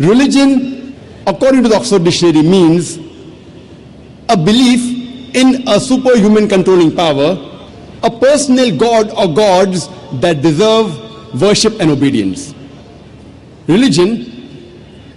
Religion, according to the Oxford Dictionary, means a belief in a superhuman controlling power, a personal god or gods that deserve worship and obedience. Religion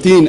3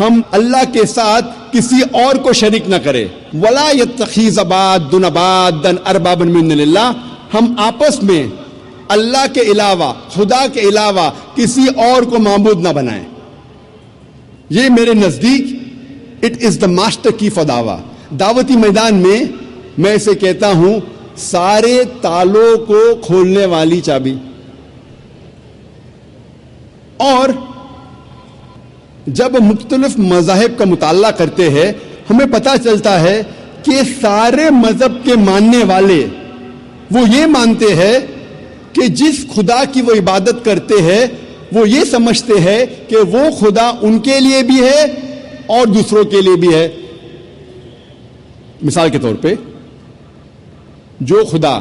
ہم اللہ کے ساتھ کسی اور کو شریک نہ کرے. ولا یتخذ بعضنا بعضا اربابا من دون اللہ, ہم آپس میں اللہ کے علاوہ, خدا کے علاوہ کسی اور کو معبود نہ بنائیں. یہ میرے نزدیک اٹ از دا ماسٹر کی فار دعویٰ. دعوتی میدان میں میں اسے کہتا ہوں سارے تالوں کو کھولنے والی چابی. اور جب مختلف مذاہب کا مطالعہ کرتے ہیں ہمیں پتہ چلتا ہے کہ سارے مذہب کے ماننے والے وہ یہ مانتے ہیں کہ جس خدا کی وہ عبادت کرتے ہیں وہ یہ سمجھتے ہیں کہ وہ خدا ان کے لیے بھی ہے اور دوسروں کے لیے بھی ہے. مثال کے طور پہ جو خدا,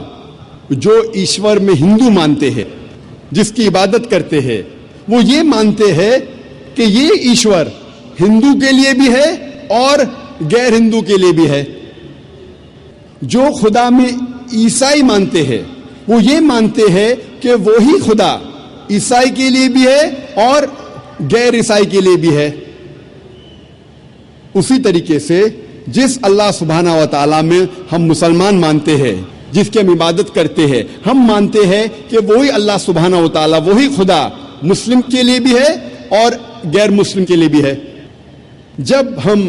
جو ایشور میں ہندو مانتے ہیں, جس کی عبادت کرتے ہیں, وہ یہ مانتے ہیں کہ یہ ایشور ہندو کے لیے بھی ہے اور غیر ہندو کے لیے بھی ہے. جو خدا میں عیسائی مانتے ہیں وہ یہ مانتے ہیں کہ وہی خدا عیسائی کے لیے بھی ہے اور غیر عیسائی کے لیے بھی ہے. اسی طریقے سے جس اللہ سبحانہ و تعالیٰ میں ہم مسلمان مانتے ہیں, جس کی ہم عبادت کرتے ہیں, ہم مانتے ہیں کہ وہی اللہ سبحانہ و تعالیٰ, وہی خدا مسلم کے لیے بھی ہے اور غیر مسلم کے لیے بھی ہے. جب ہم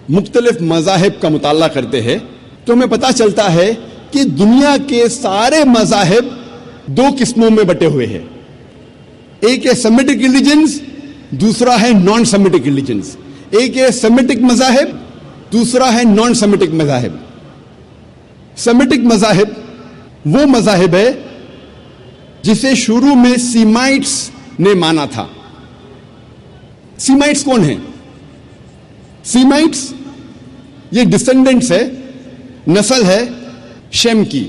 مختلف مذاہب کا مطالعہ کرتے ہیں تو ہمیں پتہ چلتا ہے کہ دنیا کے سارے مذاہب دو قسموں میں بٹے ہوئے ہیں. ایک ہے سیمیٹک ریلیجنز, دوسرا ہے نان سیمیٹک ریلیجنز. ایک ہے سیمیٹک مذاہب, دوسرا ہے نان سیمیٹک مذاہب. سیمیٹک مذاہب وہ مذاہب ہے جسے شروع میں سیمائٹس نے مانا تھا. سیمائٹس کون ہیں؟ سیمائٹس یہ ڈسینڈنٹس ہے, نسل ہے شیم کی,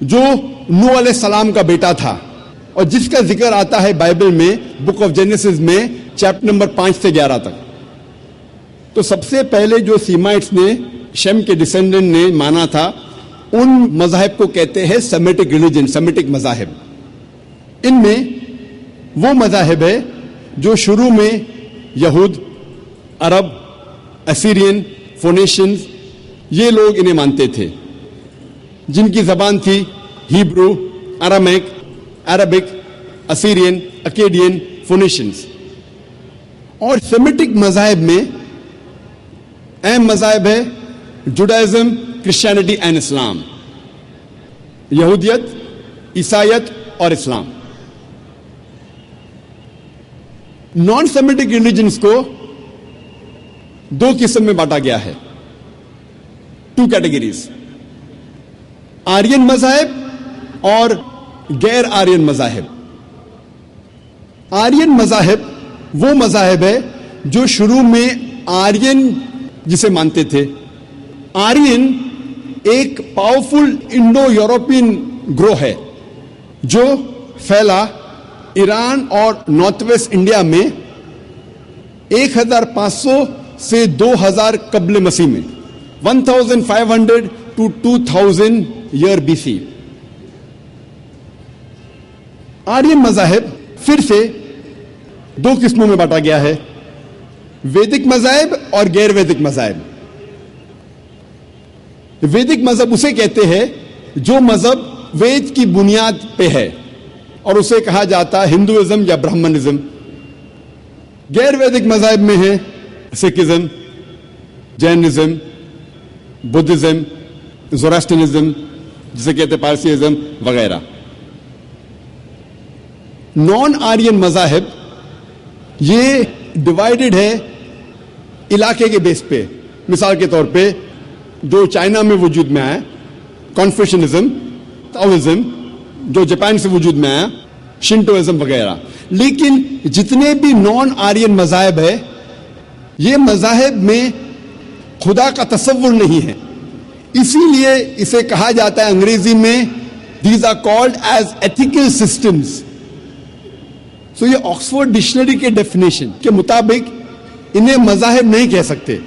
جو نوح علیہ السلام کا بیٹا تھا اور جس کا ذکر آتا ہے بائبل میں بک آف جینیسس میں چیپٹر نمبر 5 سے 11 تک. تو سب سے پہلے جو سیمائٹس نے, شیم کے ڈسینڈنٹ نے مانا تھا, ان مذاہب کو کہتے ہیں سیمیٹک ریلیجن, سیمیٹک مذاہب. ان میں وہ مذاہب ہے جو شروع میں یہود, عرب, اسیرین, فونیشنز, یہ لوگ انہیں مانتے تھے, جن کی زبان تھی ہیبرو, ارامائک, عربک, اسیرین, اکیڈین, فونیشنز. اور سیمیٹک مذاہب میں اہم مذاہب ہے جوڈائزم, کرسچینٹی اینڈ اسلام. یہودیت, عیسائیت اور اسلام. نان سیمیٹک ریلیجنز کو دو قسم میں بانٹا گیا ہے, 2 کیٹیگریز, آرین مذاہب اور غیر آرین مذاہب. آرین مذاہب وہ مذاہب ہے جو شروع میں آرین جسے مانتے تھے. آرین ایک پاورفل انڈو یورپین گروہ ہے جو پھیلا ایران اور نارتھ ویسٹ انڈیا میں 1500 سے 2000 قبل مسیح میں, 1500 to 2000 year BC. آرین مذاہب پھر سے 2 قسموں میں بانٹا گیا ہے, ویدک مذاہب اور غیر ویدک مذاہب. ویدک مذہب اسے کہتے ہیں جو مذہب وید کی بنیاد پہ ہے اور اسے کہا جاتا ہے ہندوازم یا برہمنزم. غیر ویدک مذاہب میں ہیں سکھزم, جینزم, بدھزم, زوراسٹرنزم جسے کہتے ہیں پارسیزم وغیرہ. نان آرین مذاہب یہ ڈیوائیڈڈ ہے علاقے کے بیس پہ. مثال کے طور پہ جو چائنا میں وجود میں آیا کانفیوشنزم, تاؤزم, جو جاپان سے وجود میں آیا شنٹوازم وغیرہ. لیکن جتنے بھی نان آرین مذاہب ہے یہ مذاہب میں خدا کا تصور نہیں ہے, اسی لیے اسے کہا جاتا ہے انگریزی میں these are called as ethical systems. So یہ آکسفورڈ ڈکشنری کے ڈیفینیشن کے مطابق انہیں مذاہب نہیں کہہ سکتے,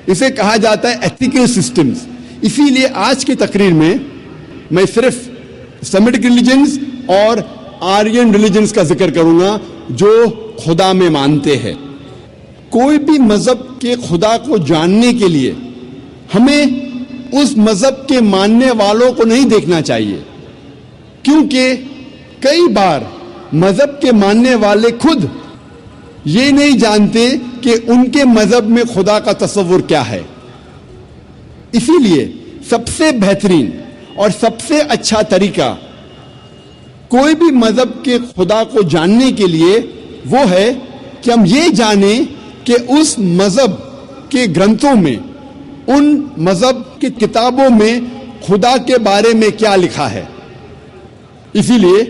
اسے کہا جاتا ہے ایتھیکل سسٹمز. اسی لیے آج کی تقریر میں صرف سیمیٹک ریلیجنز اور آرین ریلیجنز کا ذکر کروں گا جو خدا میں مانتے ہیں. کوئی بھی مذہب کے خدا کو جاننے کے لیے ہمیں اس مذہب کے ماننے والوں کو نہیں دیکھنا چاہیے، کیونکہ کئی بار مذہب کے ماننے والے خود یہ نہیں جانتے کہ ان کے مذہب میں خدا کا تصور کیا ہے۔ اسی لیے سب سے بہترین اور سب سے اچھا طریقہ کوئی بھی مذہب کے خدا کو جاننے کے لیے وہ ہے کہ ہم یہ جانیں کہ اس مذہب کے گرنتھوں میں، ان مذہب کی کتابوں میں خدا کے بارے میں کیا لکھا ہے۔ اسی لیے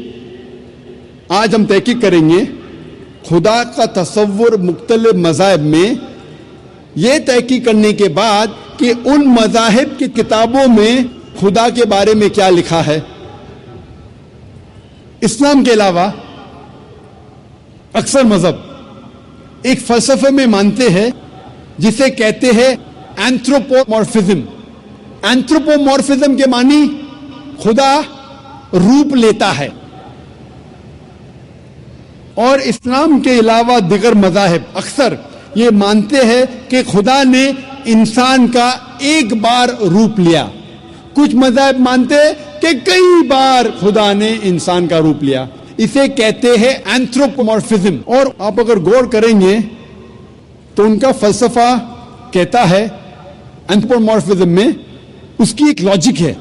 آج ہم تحقیق کریں گے خدا کا تصور مختلف مذاہب میں، یہ تحقیق کرنے کے بعد کہ ان مذاہب کی کتابوں میں خدا کے بارے میں کیا لکھا ہے۔ اسلام کے علاوہ اکثر مذہب ایک فلسفے میں مانتے ہیں جسے کہتے ہیں اینتھروپومورفزم۔ اینتھروپومورفزم کے معنی خدا روپ لیتا ہے، اور اسلام کے علاوہ دیگر مذاہب اکثر یہ مانتے ہیں کہ خدا نے انسان کا ایک بار روپ لیا۔ کچھ مذاہب مانتے ہیں کہ کئی بار خدا نے انسان کا روپ لیا، اسے کہتے ہیں اینتھروپومورفزم۔ اور آپ اگر غور کریں گے تو ان کا فلسفہ کہتا ہے اینتھروپومورفزم میں اس کی ایک لاجک ہے،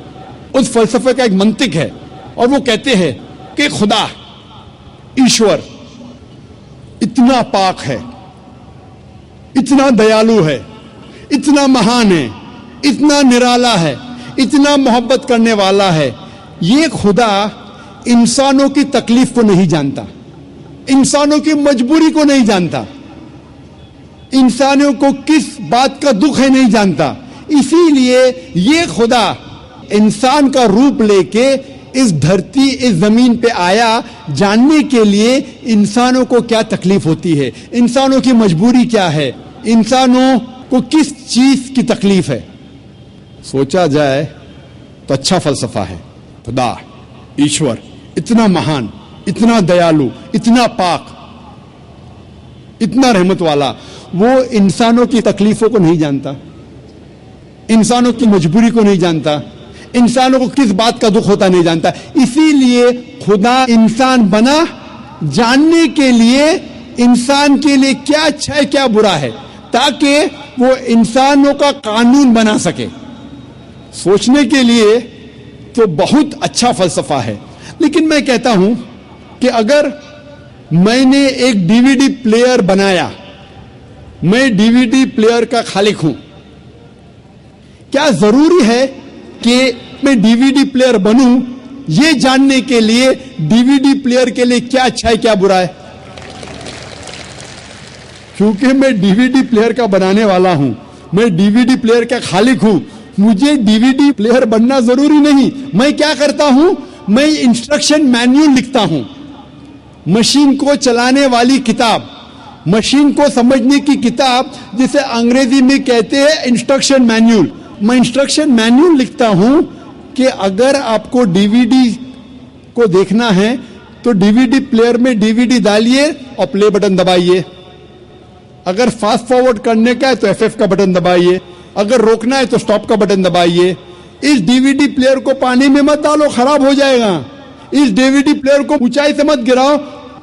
اس فلسفے کا ایک منطق ہے، اور وہ کہتے ہیں کہ خدا ایشور اتنا پاک ہے، اتنا دیالو ہے، اتنا مہان ہے، اتنا نرالا ہے، اتنا محبت کرنے والا ہے۔ یہ خدا انسانوں کی تکلیف کو نہیں جانتا، انسانوں کی مجبوری کو نہیں جانتا، انسانوں کو کس بات کا دکھ ہے نہیں جانتا۔ اسی لیے یہ خدا انسان کا روپ لے کے اس دھرتی، اس زمین پہ آیا جاننے کے لیے انسانوں کو کیا تکلیف ہوتی ہے، انسانوں کی مجبوری کیا ہے، انسانوں کو کس چیز کی تکلیف ہے۔ سوچا جائے تو اچھا فلسفہ ہے۔ خدا ایشور اتنا مہان، اتنا دیالو، اتنا پاک، اتنا رحمت والا، وہ انسانوں کی تکلیفوں کو نہیں جانتا، انسانوں کی مجبوری کو نہیں جانتا، انسانوں کو کس بات کا دکھ ہوتا نہیں جانتا۔ اسی لیے خدا انسان بنا جاننے کے لیے انسان کے لیے کیا اچھا ہے کیا برا ہے، تاکہ وہ انسانوں کا قانون بنا سکے۔ سوچنے کے لیے تو بہت اچھا فلسفہ ہے، لیکن میں کہتا ہوں کہ اگر میں نے ایک ڈی وی ڈی پلیئر بنایا، میں ڈی وی ڈی پلیئر کا خالق ہوں، کیا ضروری ہے کہ میں ڈی وی ڈی پلیئر بنوں یہ جاننے کے لیے ڈی وی ڈی پلیئر کے لیے کیا اچھا ہے کیا برا ہے؟ کیونکہ میں ڈی وی ڈی پلیئر کا بنانے والا ہوں، میں ڈی وی ڈی پلیئر کا خالق ہوں، مجھے ڈی وی ڈی پلیئر بننا ضروری نہیں۔ میں کیا کرتا ہوں؟ میں انسٹرکشن مینیول لکھتا ہوں، مشین کو چلانے والی کتاب، مشین کو سمجھنے کی کتاب، جسے انگریزی میں کہتے ہیں انسٹرکشن مینیول۔ میں انسٹرکشن مینیول لکھتا ہوں کہ اگر آپ کو ڈی وی ڈی کو دیکھنا ہے تو ڈی وی ڈی پلیئر میں ڈی وی ڈی ڈالیے اور پلے بٹن دبائیے، اگر فاسٹ فارورڈ کرنے کا ہے تو F کا بٹن دبائیے، اگر روکنا ہے تو اسٹاپ کا بٹن دبائیے۔ اس ڈی وی ڈی پلیئر کو پانی میں مت ڈالو، خراب ہو جائے گا۔ اس ڈی وی ڈی پلیئر کو اونچائی سے مت گراؤ،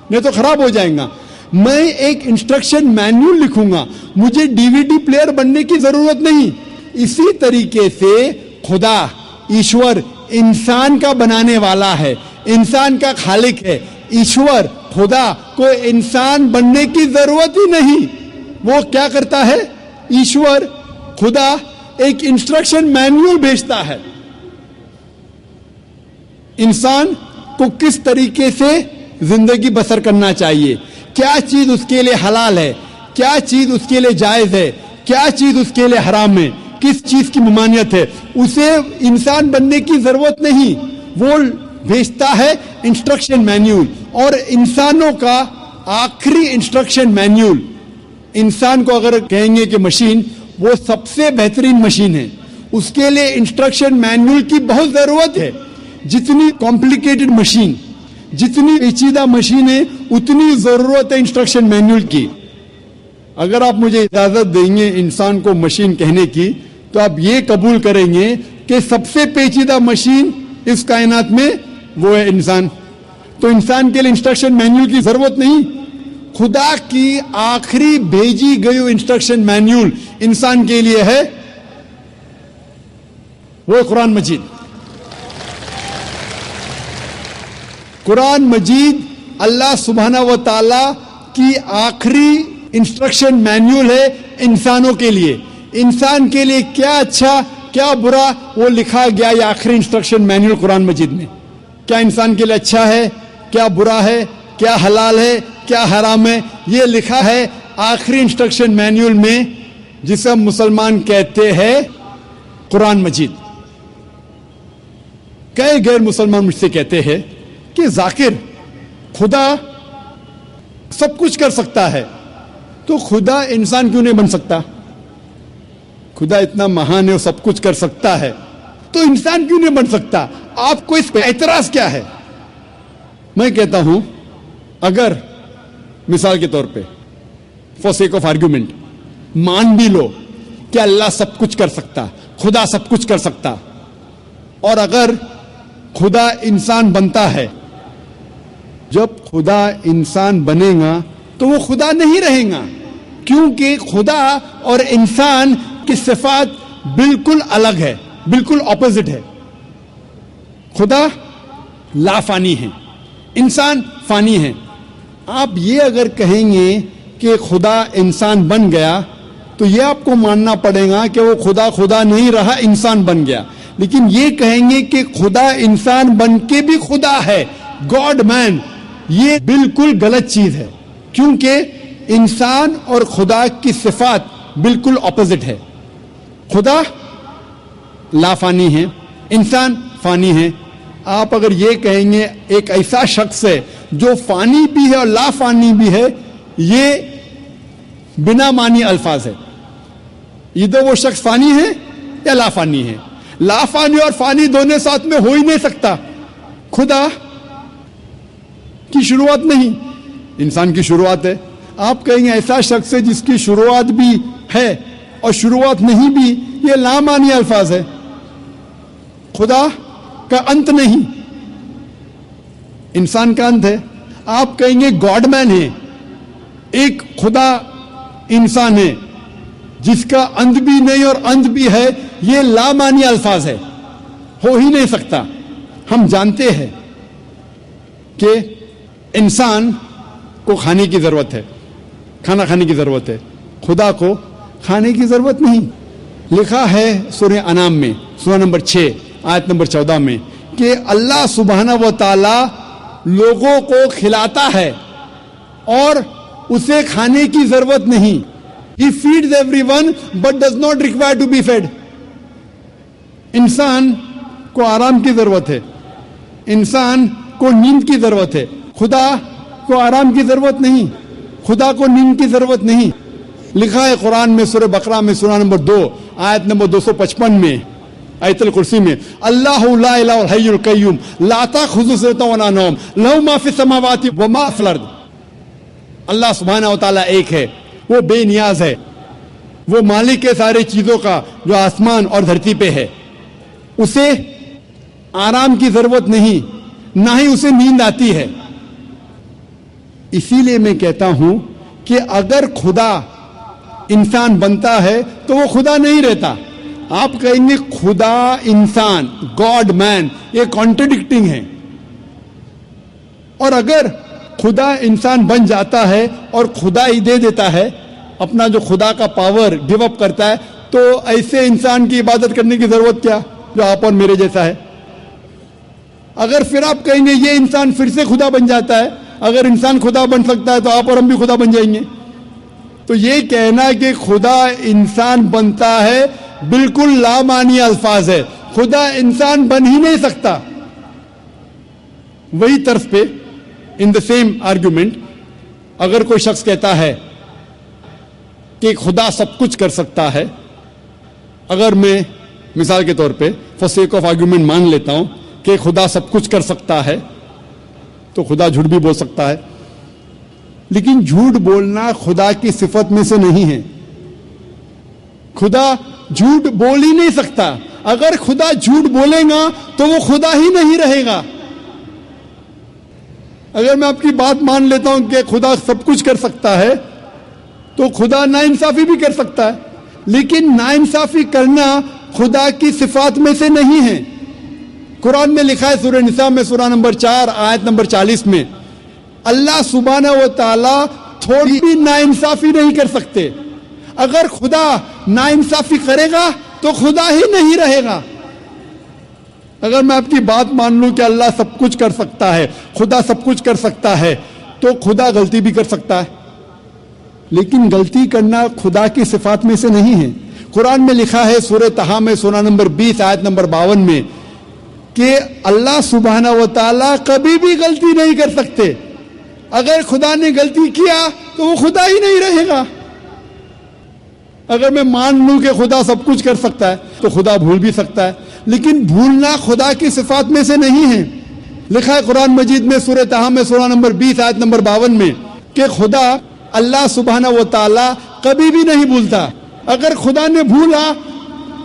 نہیں تو خراب ہو جائے گا۔ میں ایک انسٹرکشن مینیول لکھوں گا، مجھے ڈی وی ڈی پلیئر بننے کی ضرورت نہیں۔ اسی طریقے سے خدا ایشور انسان کا بنانے والا ہے، انسان کا خالق ہے۔ ایشور خدا کو انسان بننے کی ضرورت ہی نہیں۔ وہ کیا کرتا ہے؟ ایشور خدا ایک انسٹرکشن مینیول بھیجتا ہے، انسان کو کس طریقے سے زندگی بسر کرنا چاہیے، کیا چیز اس کے لیے حلال ہے، کیا چیز اس کے لیے جائز ہے، کیا چیز اس کے لیے حرام ہے، کس چیز کی ممانعت ہے۔ اسے انسان بننے کی ضرورت نہیں، وہ بھیجتا ہے انسٹرکشن مینیول۔ اور انسانوں کا آخری انسٹرکشن مینیول، انسان کو اگر کہیں گے کہ مشین وہ سب سے بہترین مشین ہے، اس کے لیے انسٹرکشن مینیول کی بہت ضرورت ہے۔ جتنی کمپلیکیٹڈ مشین، جتنی پیچیدہ مشین ہے، اتنی ضرورت ہے انسٹرکشن مینیول کی۔ اگر آپ مجھے اجازت دیں گے انسان کو مشین کہنے کی تو آپ یہ قبول کریں گے کہ سب سے پیچیدہ مشین اس کائنات میں وہ ہے انسان. تو انسان کے لیے انسٹرکشن مینیول کی ضرورت نہیں. خدا کی آخری بھیجی گئی انسٹرکشن مینیول انسان کے لیے ہے, وہ قرآن مجید. قرآن مجید اللہ سبحانہ و تعالی کی آخری انسٹرکشن مینیول ہے انسانوں کے لیے. انسان کے لیے کیا اچھا کیا برا وہ لکھا گیا یہ آخری انسٹرکشن مینیول قرآن مجید میں. کیا انسان کے لیے اچھا ہے, کیا برا ہے, کیا حلال ہے, کیا حرام ہے, یہ لکھا ہے آخری انسٹرکشن مینیول میں, جسے ہم مسلمان کہتے ہیں قرآن مجید. کئی غیر مسلمان مجھ سے کہتے ہیں کہ ذاکر خدا سب کچھ کر سکتا ہے تو خدا انسان کیوں نہیں بن سکتا؟ خدا اتنا مہان ہے, وہ سب کچھ کر سکتا ہے تو انسان کیوں نہیں بن سکتا؟ آپ کو اس پہ اعتراض کیا ہے؟ میں کہتا ہوں اگر مثال کے طور پہ فار سیک آف آرگیومنٹ مان بھی لو کہ اللہ سب کچھ کر سکتا, خدا سب کچھ کر سکتا, اور اگر خدا انسان بنتا ہے, جب خدا انسان بنے گا تو وہ خدا نہیں رہے گا, کیونکہ خدا اور انسان کی صفات بالکل الگ ہے, بالکل اپوزٹ ہے. خدا لا فانی ہے, انسان فانی ہے. آپ یہ اگر کہیں گے کہ خدا انسان بن گیا تو یہ آپ کو ماننا پڑے گا کہ وہ خدا نہیں رہا, انسان بن گیا. لیکن یہ کہیں گے کہ خدا انسان بن کے بھی خدا ہے, گاڈ مین, یہ بالکل غلط چیز ہے, کیونکہ انسان اور خدا کی صفات بالکل اپوزٹ ہے. خدا لا فانی ہے, انسان فانی ہے. آپ اگر یہ کہیں گے ایک ایسا شخص ہے جو فانی بھی ہے اور لا فانی بھی ہے, یہ بنا معنی الفاظ ہے. ادھر وہ شخص فانی ہے یا لا فانی ہے. لا فانی اور فانی دونوں ساتھ میں ہو ہی نہیں سکتا. خدا کی شروعات نہیں, انسان کی شروعات ہے. آپ کہیں گے ایسا شخص ہے جس کی شروعات بھی ہے اور شروعات نہیں بھی, یہ لامعنی الفاظ ہے. خدا کا انت نہیں, انسان کا انت ہے. آپ کہیں گے گاڈ مین ہے, ایک خدا انسان ہے جس کا انت بھی نہیں اور انت بھی ہے, یہ لامعنی الفاظ ہے, ہو ہی نہیں سکتا. ہم جانتے ہیں کہ انسان کو کھانے کی ضرورت ہے, کھانا کھانے کی ضرورت ہے, خدا کو کھانے کی ضرورت نہیں. لکھا ہے سورہ انعام میں سورہ نمبر 6 آیت نمبر 14 میں کہ اللہ سبحانہ و تعالی لوگوں کو کھلاتا ہے اور اسے کھانے کی ضرورت نہیں. He feeds everyone but does not require to be fed. انسان کو آرام کی ضرورت ہے, انسان کو نیند کی ضرورت ہے, خدا کو آرام کی ضرورت نہیں, خدا کو نیند کی ضرورت نہیں. لکھا ہے قرآن میں سورہ بقرہ میں سورہ نمبر 2 آیت نمبر 255 میں آیت الکرسی میں, اللہ لا الہ الحی القیوم لا تأخذہ سنۃ ولا نوم لہ ما فی السماوات و ما فی الارض. اللہ سبحانہ و تعالیٰ ایک ہے, وہ بے نیاز ہے, وہ مالک ہے سارے چیزوں کا جو آسمان اور دھرتی پہ ہے. اسے آرام کی ضرورت نہیں, نہ ہی اسے نیند آتی ہے. اسی لیے میں کہتا ہوں کہ اگر خدا انسان بنتا ہے تو وہ خدا نہیں رہتا. آپ کہیں گے خدا انسان, گاڈ مین, یہ کانٹرڈکٹنگ ہے. اور اگر خدا انسان بن جاتا ہے اور خدا ہی دے دیتا ہے, اپنا جو خدا کا پاور ڈیو اپ کرتا ہے, تو ایسے انسان کی عبادت کرنے کی ضرورت کیا جو آپ اور میرے جیسا ہے. اگر پھر آپ کہیں گے یہ انسان پھر سے خدا بن جاتا ہے, اگر انسان خدا بن سکتا ہے تو آپ اور ہم بھی خدا بن جائیں گے. تو یہ کہنا کہ خدا انسان بنتا ہے بالکل لامعنی الفاظ ہے, خدا انسان بن ہی نہیں سکتا. وہی طرف پہ ان دا سیم آرگیومنٹ اگر کوئی شخص کہتا ہے کہ خدا سب کچھ کر سکتا ہے, اگر میں مثال کے طور پہ فار سیک آف آرگیومنٹ مان لیتا ہوں کہ خدا سب کچھ کر سکتا ہے, تو خدا جھوٹ بھی بول سکتا ہے. لیکن جھوٹ بولنا خدا کی صفت میں سے نہیں ہے. خدا جھوٹ بول ہی نہیں سکتا. اگر خدا جھوٹ بولے گا تو وہ خدا ہی نہیں رہے گا. اگر میں آپ کی بات مان لیتا ہوں کہ خدا سب کچھ کر سکتا ہے تو خدا ناانصافی بھی کر سکتا ہے, لیکن ناانصافی کرنا خدا کی صفات میں سے نہیں ہے. قرآن میں لکھا ہے سورہ نساء میں سورہ نمبر 4 آیت نمبر 40 میں, اللہ سبحانہ و تعالی تھوڑی بھی ناانصافی نہیں کر سکتے. اگر خدا ناانصافی کرے گا تو خدا ہی نہیں رہے گا. اگر میں آپ کی بات مان لوں کہ اللہ سب کچھ کر سکتا ہے, خدا سب کچھ کر سکتا ہے, تو خدا غلطی بھی کر سکتا ہے, لیکن غلطی کرنا خدا کی صفات میں سے نہیں ہے. قرآن میں لکھا ہے سورہ طٰہٰ میں سورہ نمبر 20 آیت نمبر 52 میں کہ اللہ سبحانہ و تعالیٰ کبھی بھی غلطی نہیں کر سکتے. اگر خدا نے غلطی کیا تو وہ خدا ہی نہیں رہے گا. اگر میں مان لوں کہ خدا سب کچھ کر سکتا ہے تو خدا بھول بھی سکتا ہے, لیکن بھولنا خدا کی صفات میں سے نہیں ہے. لکھا ہے قرآن مجید میں سورہ طٰہٰ میں سورہ نمبر 20 آیت نمبر 52 میں کہ خدا اللہ سبحانہ و تعالیٰ کبھی بھی نہیں بھولتا. اگر خدا نے بھولا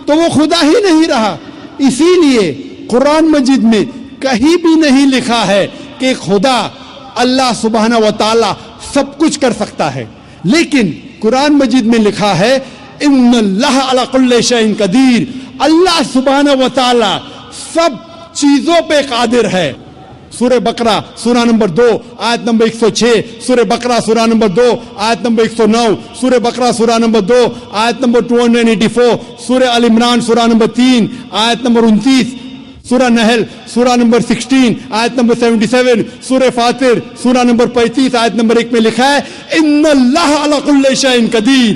تو وہ خدا ہی نہیں رہا. اسی لیے قرآن مجید میں کہیں بھی نہیں لکھا ہے کہ خدا اللہ سبحانہ و تعالیٰ سب کچھ کر سکتا ہے, لیکن قرآن مجید میں لکھا ہے ان اللہ علی کل شیء قدیر, اللہ سبحانہ و تعالیٰ سب چیزوں پہ قادر ہے. سورہ بقرہ سورہ نمبر 2 آیت نمبر 106, سورہ بقرہ سورہ نمبر 2 آیت نمبر 109, سورہ بقرہ سورہ نمبر 2 آیت نمبر 284, سورہ ال عمران سورہ نمبر 3 آیت نمبر 29, سورہ نحل سورہ نمبر 16 آیت نمبر 77, سورہ فاطر سورہ نمبر 35 آیت نمبر 1 میں لکھا ہے ان اللہ علی کل شیء قدیر.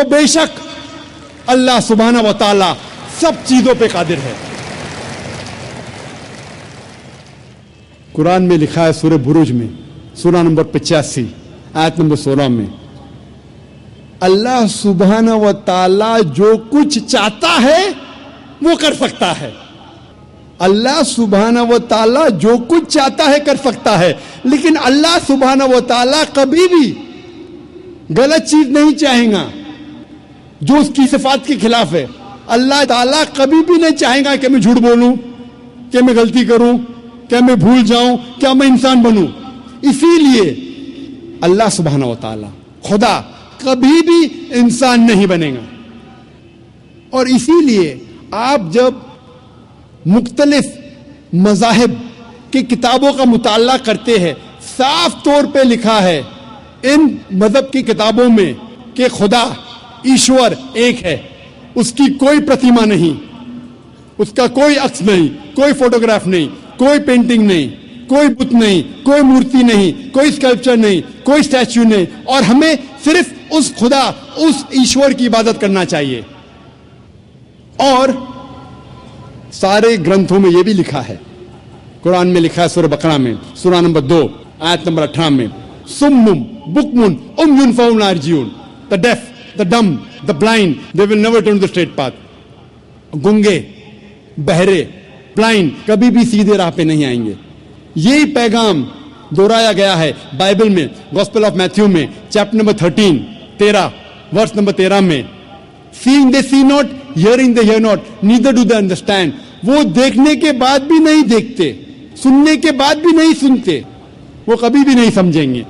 بے شک اللہ سبحانہ و تعالی سب چیزوں پہ قادر ہے. قرآن میں لکھا ہے سورہ بروج میں سورہ نمبر 85 آیت نمبر 16 میں اللہ سبحانہ و تعالی جو کچھ چاہتا ہے وہ کر سکتا ہے. اللہ سبحانہ و تعالی جو کچھ چاہتا ہے کر سکتا ہے, لیکن اللہ سبحانہ و تعالی کبھی بھی غلط چیز نہیں چاہیں گا جو اس کی صفات کے خلاف ہے. اللہ تعالیٰ کبھی بھی نہیں چاہیں گا کہ میں جھوٹ بولوں, کہ میں غلطی کروں, کہ میں بھول جاؤں, کیا میں انسان بنوں. اسی لیے اللہ سبحانہ و تعالیٰ خدا کبھی بھی انسان نہیں بنے گا. اور اسی لیے آپ جب مختلف مذاہب کی کتابوں کا مطالعہ کرتے ہیں, صاف طور پہ لکھا ہے ان مذہب کی کتابوں میں کہ خدا ایشور ایک ہے, اس کی کوئی پرتیما نہیں, اس کا کوئی عکس نہیں, کوئی فوٹوگراف نہیں, کوئی پینٹنگ نہیں, کوئی بت نہیں, کوئی مورتی نہیں, کوئی اسکلپچر نہیں, کوئی اسٹیچو نہیں, اور ہمیں صرف اس خدا اس ایشور کی عبادت کرنا چاہیے. اور سارے گرنتھوں میں یہ بھی لکھا ہے, قرآن میں لکھا ہے سورہ بقرہ میں سورہ نمبر 2 آیت نمبر 18 میں سمم بکمن عمین فہم لا یرجعون, the deaf, the dumb, the blind, they will never turn to the straight path. گنگے, بہرے, بلائنڈ کبھی بھی سیدھے راہ پہ نہیں آئیں گے. یہی پیغام دہرایا گیا ہے بائبل میں گوسپل آف میتھیو میں چیپٹر نمبر 13 ورس نمبر 13 میں seeing they see not, hearing they hear not, neither do they understand. وہ دیکھنے کے بعد بھی نہیں دیکھتے, سننے کے بعد بھی نہیں سنتے, وہ کبھی بھی نہیں سمجھیں گے.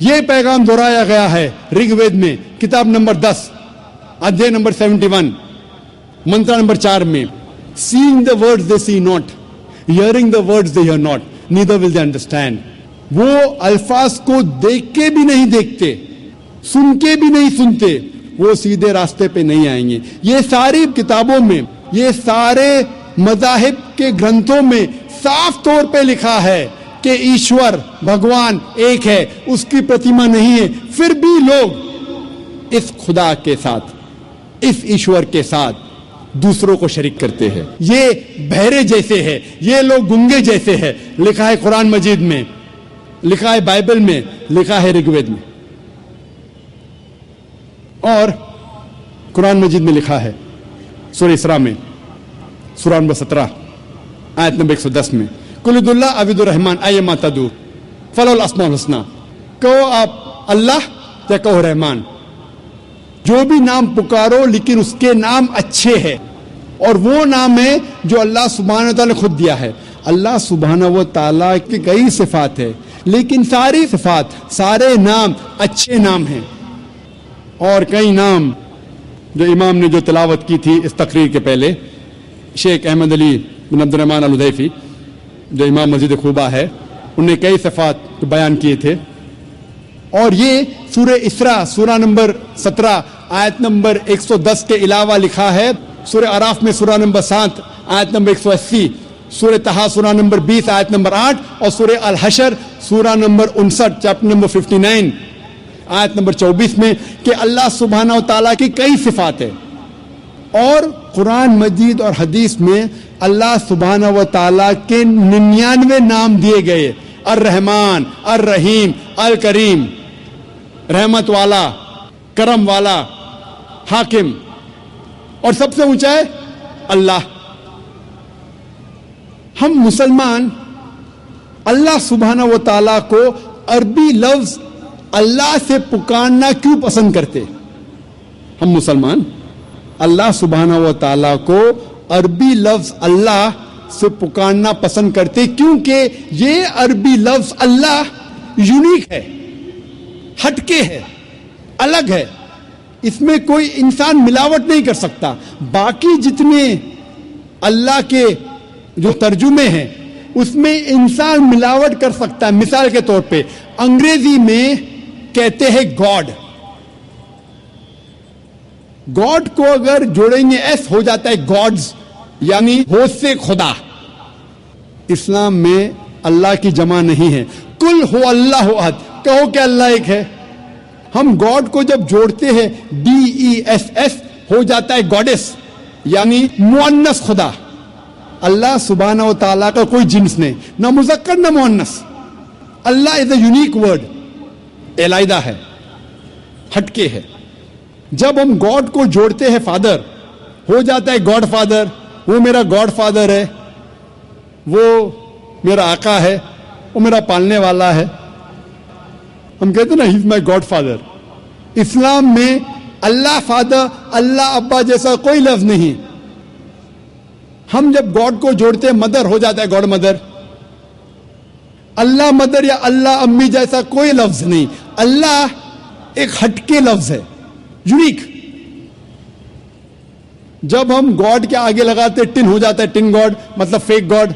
یہ پیغام دہرایا گیا ہے رگ وید میں کتاب نمبر 10 ادھیائے نمبر 71 منترا نمبر 4 میں seeing the words they see not, hearing the words they hear not, neither will they understand. وہ الفاظ کو دیکھ کے بھی نہیں دیکھتے, سن کے بھی نہیں سنتے, وہ سیدھے راستے پہ نہیں آئیں گے. یہ ساری کتابوں میں, یہ سارے مذاہب کے گرنتھوں میں صاف طور پہ لکھا ہے کہ ایشور بھگوان ایک ہے, اس کی پرتیما نہیں ہے. پھر بھی لوگ اس خدا کے ساتھ, اس ایشور کے ساتھ دوسروں کو شریک کرتے ہیں. یہ بہرے جیسے ہے, یہ لوگ گنگے جیسے ہے. لکھا ہے قرآن مجید میں, لکھا ہے بائبل میں, لکھا ہے رگ وید میں, اور قرآن مجید میں لکھا ہے سورہ اسراء میں سورہ نمبر 17 آیت نمبر 110 میں قل ادعوا اللہ او ادعوا الرحمن ایما تدعوا فلہ الاسماء الحسنی. کہو آپ اللہ یا کہو رحمان. جو بھی نام پکارو لیکن اس کے نام اچھے ہیں, اور وہ نام ہے جو اللہ سبحانہ و تعالیٰ نے خود دیا ہے. اللہ سبحانہ و تعالیٰ کی کئی صفات ہے, لیکن ساری صفات, سارے نام اچھے نام ہیں. اور کئی نام جو امام نے جو تلاوت کی تھی اس تقریر کے پہلے, شیخ احمد علی بن عبد الرحمن الحذیفی جو امام مسجد قباء ہے, انہوں نے کئی صفات بیان کیے تھے. اور یہ سورہ اسراء سورہ نمبر 17 آیت نمبر 110 کے علاوہ لکھا ہے سورہ اعراف میں سورہ نمبر 7 آیت نمبر 180, سورہ طٰہٰ سورہ نمبر 20 آیت نمبر 8, اور سورہ الحشر سورہ نمبر 59 چیپٹر نمبر 59 آیت نمبر 24 میں کہ اللہ سبحانہ و تعالیٰ کی کئی صفات ہیں. اور قرآن مجید اور حدیث میں اللہ سبحانہ و تعالیٰ کے 99 نام دیے گئے, الرحمن, الرحیم, الکریم, رحمت والا, کرم والا, حاکم, اور سب سے اونچا ہے اللہ. ہم مسلمان اللہ سبحانہ و تعالیٰ کو عربی لفظ اللہ سے پکارنا کیوں پسند کرتے؟ ہم مسلمان اللہ سبحانہ و تعالیٰ کو عربی لفظ اللہ سے پکارنا پسند کرتے کیونکہ یہ عربی لفظ اللہ یونیک ہے, ہٹکے ہے, الگ ہے. اس میں کوئی انسان ملاوٹ نہیں کر سکتا. باقی جتنے اللہ کے جو ترجمے ہیں اس میں انسان ملاوٹ کر سکتا ہے. مثال کے طور پہ انگریزی میں کہتے ہیں گاڈ, گاڈ کو اگر جوڑیں گے ایس ہو جاتا ہے گاڈز, یعنی ہوش سے خدا. اسلام میں اللہ کی جمع نہیں ہے. کل ہو اللہ احد, کہو کہ اللہ ایک ہے. ہم گاڈ کو جب جوڑتے ہیں DESS ہو جاتا ہے گاڈس, یعنی مؤنث خدا. اللہ سبحانہ و تعالیٰ کا کوئی جنس نہیں, نہ مذکر نہ مؤنث. اللہ از اے یونیک ورڈ, علیحدہ ہے, ہٹکے ہے. جب ہم گاڈ کو جوڑتے ہیں فادر ہو جاتا ہے گاڈ فادر, وہ میرا گاڈ فادر ہے, وہ میرا آقا ہے, وہ میرا پالنے والا ہے. ہم کہتے ہیں نا ہی از مائی گاڈ فادر. اسلام میں اللہ فادر, اللہ ابا جیسا کوئی لفظ نہیں. ہم جب گاڈ کو جوڑتے ہیں مدر ہو جاتا ہے گاڈ مدر. اللہ مدر یا اللہ امی جیسا کوئی لفظ نہیں. اللہ ایک ہٹکے لفظ ہے, یونیک. جب ہم گاڈ کے آگے لگاتے ٹن ہو جاتا ہے ٹن گاڈ, مطلب فیک گاڈ.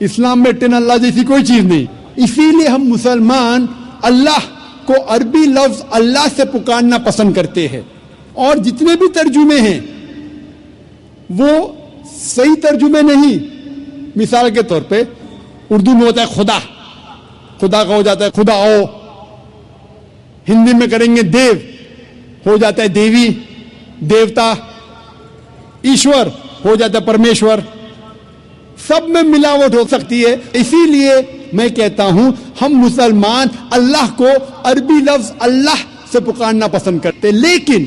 اسلام میں ٹن اللہ جیسی کوئی چیز نہیں. اسی لیے ہم مسلمان اللہ کو عربی لفظ اللہ سے پکارنا پسند کرتے ہیں. اور جتنے بھی ترجمے ہیں وہ صحیح ترجمے نہیں. مثال کے طور پہ اردو میں ہوتا ہے خدا, خدا کا ہو جاتا ہے خدا او. ہندی میں کریں گے دیو, ہو جاتا ہے دیوی, دیوتا. ایشور ہو جاتا ہے پرمیشور. سب میں ملاوٹ ہو سکتی ہے. اسی لیے میں کہتا ہوں ہم مسلمان اللہ کو عربی لفظ اللہ سے پکارنا پسند کرتے. لیکن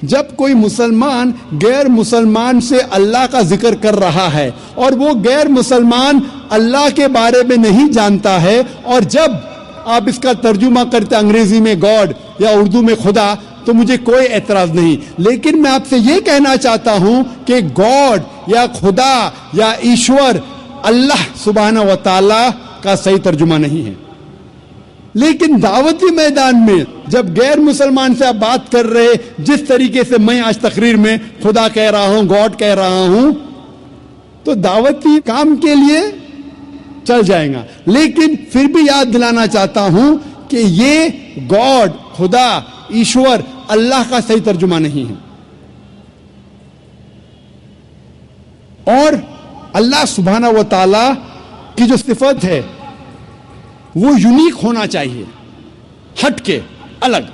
جب کوئی مسلمان غیر مسلمان سے اللہ کا ذکر کر رہا ہے اور وہ غیر مسلمان اللہ کے بارے میں نہیں جانتا ہے, اور جب آپ اس کا ترجمہ کرتے انگریزی میں گاڈ یا اردو میں خدا, تو مجھے کوئی اعتراض نہیں. لیکن میں آپ سے یہ کہنا چاہتا ہوں کہ گاڈ یا خدا یا ایشور اللہ سبحانہ و تعالی کا صحیح ترجمہ نہیں ہے. لیکن دعوتی میدان میں جب غیر مسلمان سے آپ بات کر رہے, جس طریقے سے میں آج تقریر میں خدا کہہ رہا ہوں, گاڈ کہہ رہا ہوں, تو دعوتی کام کے لیے چل جائیں گا. لیکن پھر بھی یاد دلانا چاہتا ہوں کہ یہ گاڈ, خدا, ایشور اللہ کا صحیح ترجمہ نہیں ہے. اور اللہ سبحانہ و تعالی کی جو صفت ہے وہ یونیک ہونا چاہیے, ہٹ کے, الگ.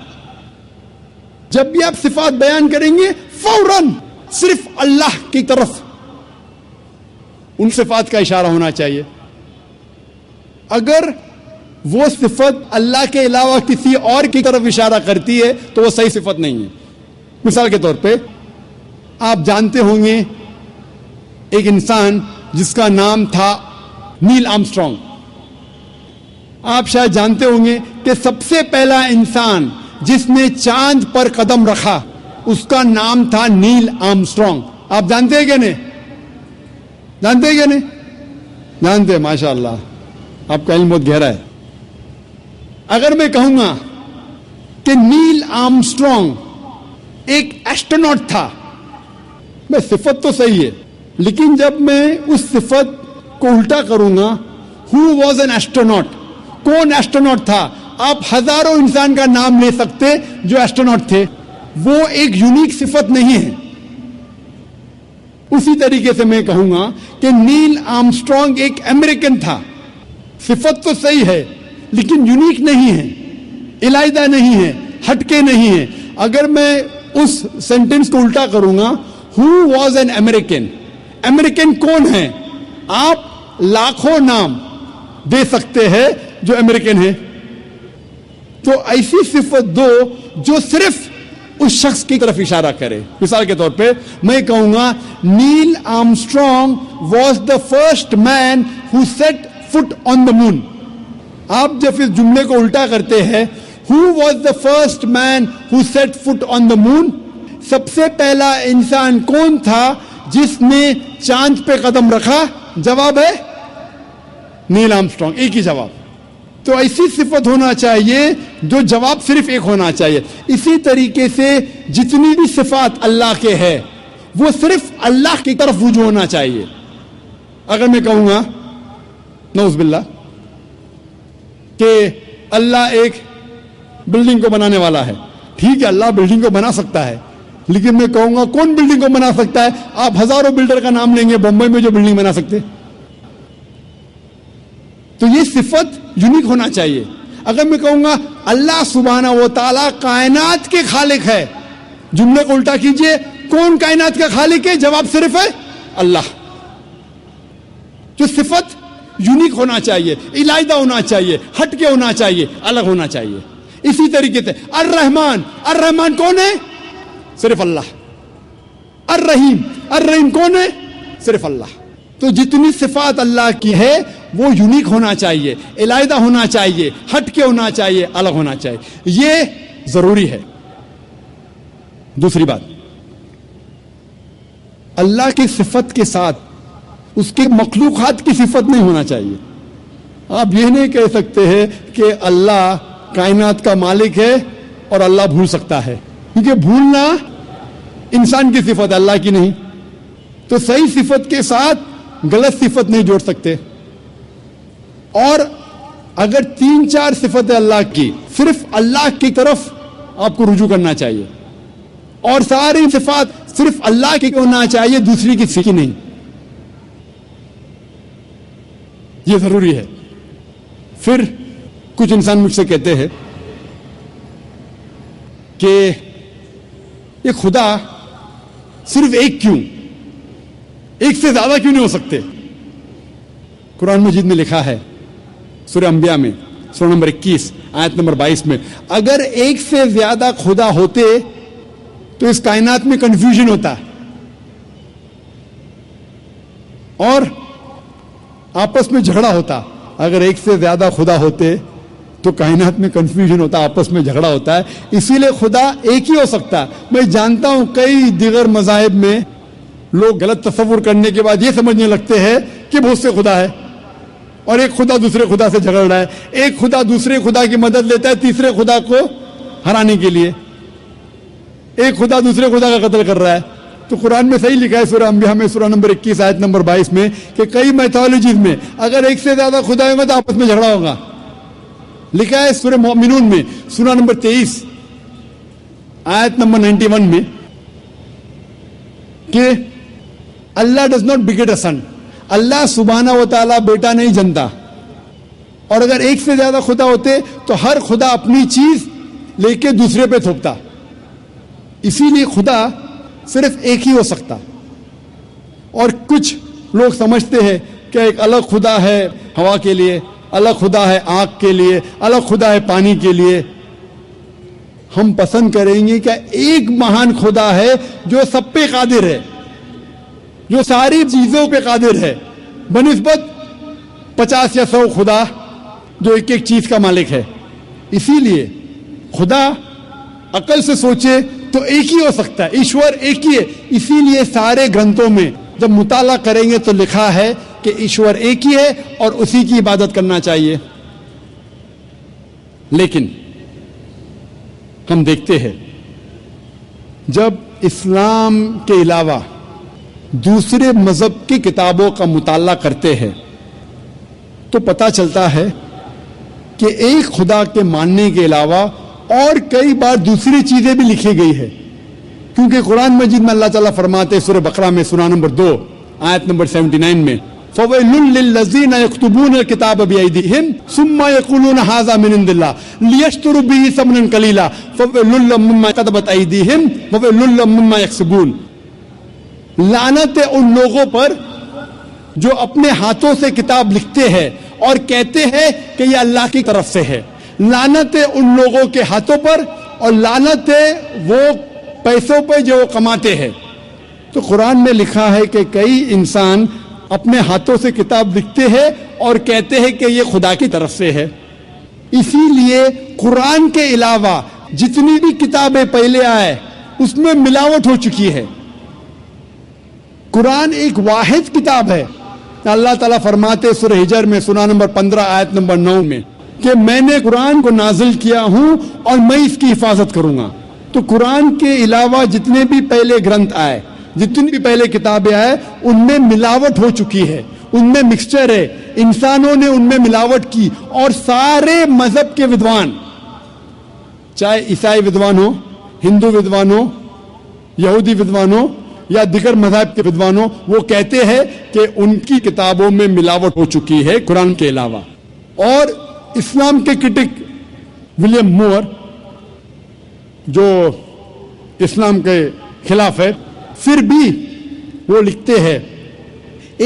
جب بھی آپ صفات بیان کریں گے فوراً صرف اللہ کی طرف ان صفات کا اشارہ ہونا چاہیے. اگر وہ صفت اللہ کے علاوہ کسی اور کی طرف اشارہ کرتی ہے تو وہ صحیح صفت نہیں ہے. مثال کے طور پہ آپ جانتے ہوں گے ایک انسان جس کا نام تھا نیل آرمسٹرانگ. آپ شاید جانتے ہوں گے کہ سب سے پہلا انسان جس نے چاند پر قدم رکھا اس کا نام تھا نیل آرمسٹرانگ. آپ جانتے ہیں کہ نہیں؟ جانتے ہیں کہ نہیں؟ جانتے ہیں, ماشاء اللہ, آپ کا علم بہت گہرا ہے. اگر میں کہوں گا کہ نیل آرمسٹرانگ ایک ایسٹروناٹ تھا, میں صفت تو صحیح ہے, لیکن جب میں اس صفت کو الٹا کروں گا, who was an astronaut, کون ایسٹروناٹ تھا؟ آپ ہزاروں انسان کا نام لے سکتے جو ایسٹروناٹ تھے, وہ ایک یونیک صفت نہیں ہے. اسی طریقے سے میں کہوں گا کہ نیل آرمسٹرانگ ایک امریکن تھا, صفت تو صحیح ہے لیکن یونیک نہیں ہے, علیحدہ نہیں ہے, ہٹکے نہیں ہے. اگر میں اس سینٹینس کو الٹا کروں گا, who was an American, American کون ہے؟ آپ لاکھوں نام دے سکتے ہیں جو امریکن ہیں. تو ایسی صفت دو جو صرف اس شخص کی طرف اشارہ کرے. مثال کے طور پہ میں کہوں گا Neil Armstrong was the first man who set foot on the moon. آپ جب اس جملے کو الٹا کرتے ہیں, who was the first man who set foot on the moon, سب سے پہلا انسان کون تھا جس نے چاند پہ قدم رکھا؟ جواب ہے نیل آرمسٹرانگ. ایک ہی جواب. تو ایسی صفت ہونا چاہیے جو جواب صرف ایک ہونا چاہیے. اسی طریقے سے جتنی بھی صفات اللہ کے ہے وہ صرف اللہ کی طرف رجوع ہونا چاہیے. اگر میں کہوں گا نعوذ باللہ کہ اللہ ایک بلڈنگ کو بنانے والا ہے, ٹھیک ہے, اللہ بلڈنگ کو بنا سکتا ہے, لیکن میں کہوں گا کون بلڈنگ کو بنا سکتا ہے؟ آپ ہزاروں بلڈر کا نام لیں گے بمبئی میں جو بلڈنگ بنا سکتے. تو یہ صفت یونیک ہونا چاہیے. اگر میں کہوں گا اللہ سبحانہ و تعالیٰ کائنات کے خالق ہے, جملے کو الٹا کیجئے, کون کائنات کا خالق ہے؟ جواب صرف ہے اللہ. جو صفت یونیک ہونا چاہیے, علیحدہ ہونا چاہیے, ہٹ کے ہونا چاہیے, الگ ہونا چاہیے. اسی طریقے سے الرحمن, الرحمن کون ہے؟ صرف اللہ. الرحیم, الرحیم کون ہے؟ صرف اللہ. تو جتنی صفات اللہ کی ہے وہ یونیک ہونا چاہیے, علیحدہ ہونا چاہیے, ہٹ کے ہونا چاہیے, الگ ہونا چاہیے. یہ ضروری ہے. دوسری بات, اللہ کی صفت کے ساتھ اس کے مخلوقات کی صفت نہیں ہونا چاہیے. آپ یہ نہیں کہہ سکتے ہیں کہ اللہ کائنات کا مالک ہے اور اللہ بھول سکتا ہے, کیونکہ بھولنا انسان کی صفت ہے, اللہ کی نہیں. تو صحیح صفت کے ساتھ غلط صفت نہیں جوڑ سکتے. اور اگر 3-4 صفتیں اللہ کی, صرف اللہ کی طرف آپ کو رجوع کرنا چاہیے, اور ساری صفات صرف اللہ کی ہونا چاہیے, دوسری کسی کی نہیں. یہ ضروری ہے. پھر کچھ انسان مجھ سے کہتے ہیں کہ یہ خدا صرف ایک کیوں, ایک سے زیادہ کیوں نہیں ہو سکتے؟ قرآن مجید میں لکھا ہے سورہ انبیاء میں سورہ نمبر 21 آیت نمبر 22 میں, اگر ایک سے زیادہ خدا ہوتے تو اس کائنات میں کنفیوژن ہوتا اور آپس میں جھگڑا ہوتا. اگر ایک سے زیادہ خدا ہوتے تو کائنات میں کنفیوژن ہوتا, آپس میں جھگڑا ہوتا ہے. اسی لیے خدا ایک ہی ہو سکتا. میں جانتا ہوں کئی دیگر مذاہب میں لوگ غلط تصور کرنے کے بعد یہ سمجھنے لگتے ہیں کہ بہت سے خدا ہے اور ایک خدا دوسرے خدا سے جھگڑ رہا ہے, ایک خدا دوسرے خدا کی مدد لیتا ہے تیسرے خدا کو ہرانے کے لیے, ایک خدا دوسرے خدا کا قتل کر رہا ہے. تو قرآن میں صحیح لکھا ہے سورہ انبیاء میں سورہ نمبر 21 آیت نمبر 22 میں کہ کئی میتھولوجیز میں اگر ایک سے زیادہ خدا ہوں گے تو آپس میں جھگڑا ہوگا. لکھا ہے سورہ مومنون میں سورہ نمبر 23 آیت نمبر 91 میں کہ اللہ ڈز ناٹ بیگٹ اے سن, اللہ سبحانہ و تعالیٰ بیٹا نہیں جنتا. اور اگر ایک سے زیادہ خدا ہوتے تو ہر خدا اپنی چیز لے کے دوسرے پہ تھوپتا. اسی لیے خدا صرف ایک ہی ہو سکتا. اور کچھ لوگ سمجھتے ہیں کہ ایک الگ خدا ہے ہوا کے لیے, الگ خدا ہے آگ کے لیے, الگ خدا ہے پانی کے لیے. ہم پسند کریں گے کہ ایک مہان خدا ہے جو سب پہ قادر ہے, جو ساری چیزوں پہ قادر ہے, بنسبت 50 یا 100 خدا جو ایک ایک چیز کا مالک ہے. اسی لیے خدا عقل سے سوچے تو ایک ہی ہو سکتا ہے, ایشور ایک ہی ہے. اسی لیے سارے گرنتھوں میں جب مطالعہ کریں گے تو لکھا ہے کہ ایشور ایک ہی ہے اور اسی کی عبادت کرنا چاہیے. لیکن ہم دیکھتے ہیں جب اسلام کے علاوہ دوسرے مذہب کی کتابوں کا مطالعہ کرتے ہیں تو پتہ چلتا ہے کہ ایک خدا کے ماننے کے علاوہ اور کئی بار دوسری چیزیں بھی لکھی گئی ہے. کیونکہ قرآن مجید میں اللہ تعالیٰ فرماتے ہیں سورہ بقرہ میں سورہ نمبر 2 آیت نمبر 79 میں فَوَيْلٌ لِّلَّذِينَ يَكْتُبُونَ الْكِتَابَ بِأَيْدِيهِمْ ثُمَّ يَقُولُونَ هَٰذَا مِنْ عِندِ اللَّهِ لِيَشْتَرُوا بِهِ ثَمَنًا قَلِيلًا فَوَيْلٌ لَّهُم مِّمَّا كَتَبَتْ أَيْدِيهِمْ وَوَيْلٌ لَّهُم مِّمَّا يَكْسِبُونَ. لعنت ہے ان لوگوں پر جو اپنے ہاتھوں سے کتاب لکھتے ہیں اور کہتے ہیں کہ یہ اللہ کی طرف سے ہے. لعنت ہے ان لوگوں کے ہاتھوں پر اور لعنت ہے وہ پیسوں پہ جو وہ کماتے ہیں. تو قرآن میں لکھا ہے کہ کئی انسان اپنے ہاتھوں سے کتاب لکھتے ہیں اور کہتے ہیں کہ یہ خدا کی طرف سے ہے. اسی لیے قرآن کے علاوہ جتنی بھی کتابیں پہلے آئے اس میں ملاوٹ ہو چکی ہے. قرآن ایک واحد کتاب ہے. اللہ تعالیٰ فرماتے سورہ ہجر میں سورہ نمبر 15 آیت نمبر 9 میں کہ میں نے قرآن کو نازل کیا ہوں اور میں اس کی حفاظت کروں گا. تو قرآن کے علاوہ جتنے بھی پہلے گرنتھ آئے, جتنی بھی پہلے کتابیں آئے, ان میں ملاوٹ ہو چکی ہے, ان میں مکسچر ہے, انسانوں نے ان میں ملاوٹ کی. اور سارے مذہب کے ودوان, چاہے عیسائی ودوان ہو, ہندو ودوان ہو, یہودی ودوان ہو یا دیگر مذہب کے ودوان ہو, وہ کہتے ہیں کہ ان کی کتابوں میں ملاوٹ ہو چکی ہے قرآن کے علاوہ. اور اسلام کے کرٹک ولیم مور جو اسلام کے خلاف ہے, پھر بھی وہ لکھتے ہیں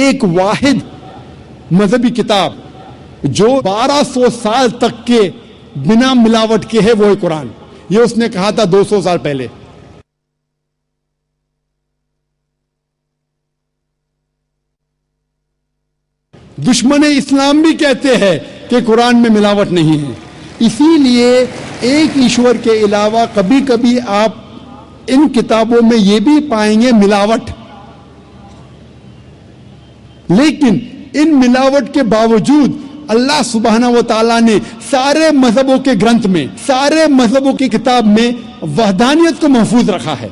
ایک واحد مذہبی کتاب جو 1200 سال تک کے بنا ملاوٹ کے ہے وہ ہے قرآن. یہ اس نے کہا تھا 200 سال پہلے. دشمن اسلام بھی کہتے ہیں کہ قرآن میں ملاوٹ نہیں ہے. اسی لیے ایک ایشور کے علاوہ کبھی کبھی آپ ان کتابوں میں یہ بھی پائیں گے ملاوٹ. لیکن ان ملاوٹ کے باوجود اللہ سبحانہ و تعالیٰ نے سارے مذہبوں کے گرنتھ میں, سارے مذہبوں کی کتاب میں وحدانیت کو محفوظ رکھا ہے.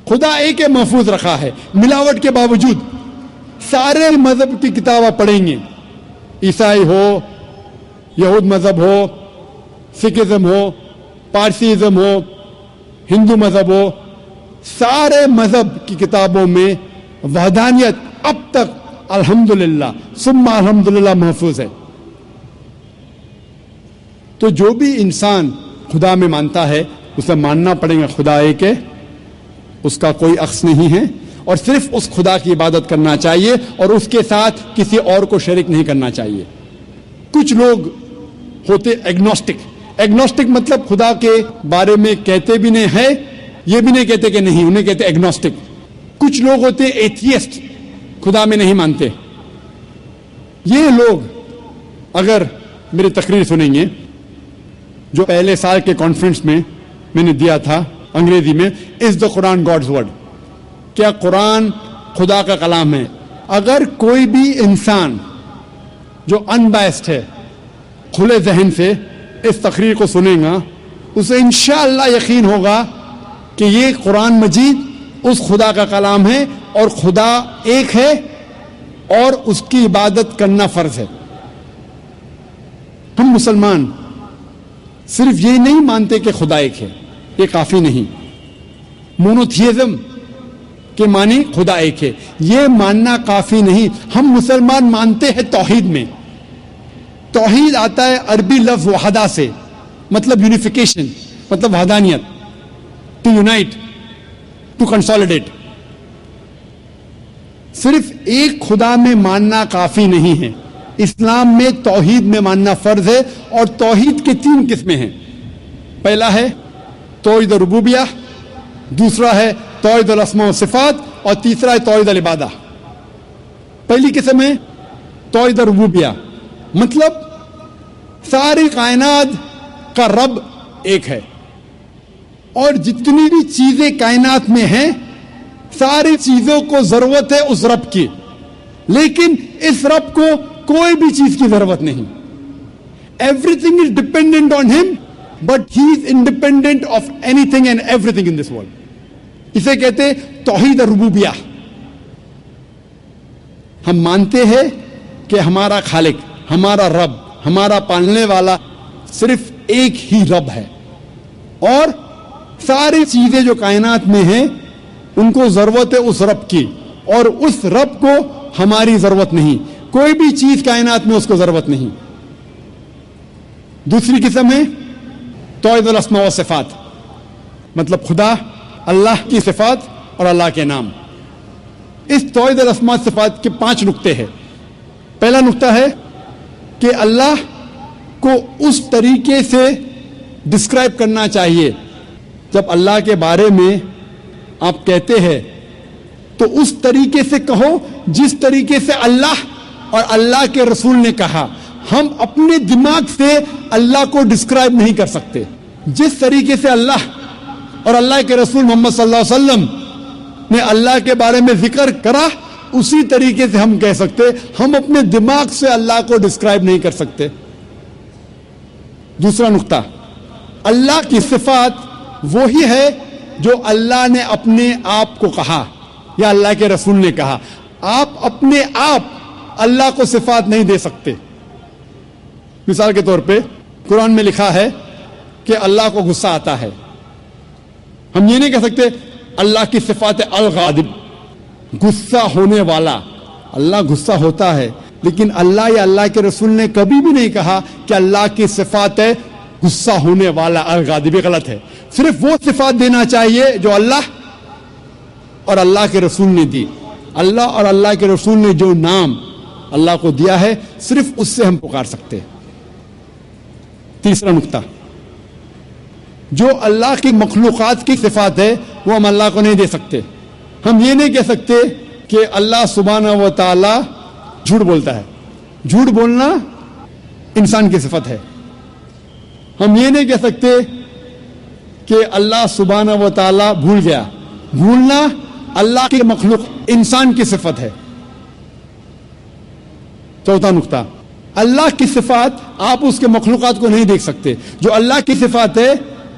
خدا ایک ہے, محفوظ رکھا ہے ملاوٹ کے باوجود. سارے مذہب کی کتاب آپ پڑھیں گے, عیسائی ہو, یہود مذہب ہو, سکھزم ہو, پارسیزم ہو, ہندو مذہب ہو, سارے مذہب کی کتابوں میں وحدانیت اب تک الحمدللہ ثم الحمدللہ محفوظ ہے. تو جو بھی انسان خدا میں مانتا ہے اسے ماننا پڑے گا خدا ایک ہے, اس کا کوئی عکس نہیں ہے, اور صرف اس خدا کی عبادت کرنا چاہیے اور اس کے ساتھ کسی اور کو شریک نہیں کرنا چاہیے. کچھ لوگ ہوتے ایگنوسٹک. ایگنوسٹک مطلب خدا کے بارے میں کہتے بھی نہیں ہے, یہ بھی نہیں کہتے کہ نہیں, انہیں کہتے ایگنوسٹک. کچھ لوگ ہوتے ایتھیسٹ, خدا میں نہیں مانتے. یہ لوگ اگر میری تقریر سنیں گے جو پہلے سال کے کانفرنس میں نے دیا تھا انگریزی میں, از دا قرآن گاڈز ورڈ, کیا قرآن خدا کا کلام ہے؟ اگر کوئی بھی انسان جو ان بائسڈ ہے کھلے ذہن سے اس تقریر کو سنے گا, اسے انشاءاللہ یقین ہوگا کہ یہ قرآن مجید اس خدا کا کلام ہے اور خدا ایک ہے اور اس کی عبادت کرنا فرض ہے. ہم مسلمان صرف یہ نہیں مانتے کہ خدا ایک ہے, یہ کافی نہیں. مونوتھیزم کہ مانی خدا ایک ہے, یہ ماننا کافی نہیں. ہم مسلمان مانتے ہیں توحید میں. توحید آتا ہے عربی لفظ وحدہ سے, مطلب یونیفیکیشن, مطلب وحدانیت, ٹو یونائٹ, ٹو کنسالیڈیٹ. صرف ایک خدا میں ماننا کافی نہیں ہے. اسلام میں توحید میں ماننا فرض ہے, اور توحید کے 3 قسمیں ہیں. پہلا ہے توحید ربوبیہ, دوسرا ہے توحید الاسماء و صفات, اور تیسرا ہے توحید العبادہ. پہلی قسم ہے توحید ربوبیہ, مطلب ساری کائنات کا رب ایک ہے. اور جتنی بھی چیزیں کائنات میں ہیں ساری چیزوں کو ضرورت ہے اس رب کی, لیکن اس رب کو کوئی بھی چیز کی ضرورت نہیں. Everything is dependent on him, but he is independent of anything and everything in this world. اسے کہتے توحید ربوبیہ. ہم مانتے ہیں کہ ہمارا خالق, ہمارا رب, ہمارا پالنے والا صرف ایک ہی رب ہے, اور ساری چیزیں جو کائنات میں ہیں ان کو ضرورت ہے اس رب کی, اور اس رب کو ہماری ضرورت نہیں. کوئی بھی چیز کائنات میں اس کو ضرورت نہیں. دوسری قسم ہے توحید الاسماء والصفات, مطلب خدا, اللہ کی صفات اور اللہ کے نام. اس توحید الاسماء والصفات کے 5 نقطے ہیں. پہلا نقطہ ہے کہ اللہ کو اس طریقے سے ڈسکرائب کرنا چاہیے. جب اللہ کے بارے میں آپ کہتے ہیں تو اس طریقے سے کہو جس طریقے سے اللہ اور اللہ کے رسول نے کہا. ہم اپنے دماغ سے اللہ کو ڈسکرائب نہیں کر سکتے. جس طریقے سے اللہ اور اللہ کے رسول محمد صلی اللہ علیہ وسلم نے اللہ کے بارے میں ذکر کرا اسی طریقے سے ہم کہہ سکتے. ہم اپنے دماغ سے اللہ کو ڈسکرائب نہیں کر سکتے. دوسرا نقطہ, اللہ کی صفات وہی ہے جو اللہ نے اپنے آپ کو کہا یا اللہ کے رسول نے کہا. آپ اپنے آپ اللہ کو صفات نہیں دے سکتے. مثال کے طور پہ قرآن میں لکھا ہے کہ اللہ کو غصہ آتا ہے. ہم یہ نہیں کہہ سکتے اللہ کی صفات الغاضب, غصہ ہونے والا. اللہ غصہ ہوتا ہے, لیکن اللہ یا اللہ کے رسول نے کبھی بھی نہیں کہا کہ اللہ کی صفات ہے غصہ ہونے والا الغاضب. غلط ہے. صرف وہ صفات دینا چاہیے جو اللہ اور اللہ کے رسول نے دی. اللہ اور اللہ کے رسول نے جو نام اللہ کو دیا ہے صرف اس سے ہم پکار سکتے. تیسرا نقطہ, جو اللہ کی مخلوقات کی صفات ہے وہ ہم اللہ کو نہیں دے سکتے. ہم یہ نہیں کہہ سکتے کہ اللہ سبحانہ و تعالی جھوٹ بولتا ہے. جھوٹ بولنا انسان کی صفت ہے. ہم یہ نہیں کہہ سکتے کہ اللہ سبحانہ و تعالی بھول گیا. بھولنا اللہ کی مخلوق انسان کی صفت ہے. چوتھا نقطہ, اللہ کی صفات آپ اس کے مخلوقات کو نہیں دیکھ سکتے. جو اللہ کی صفات ہے,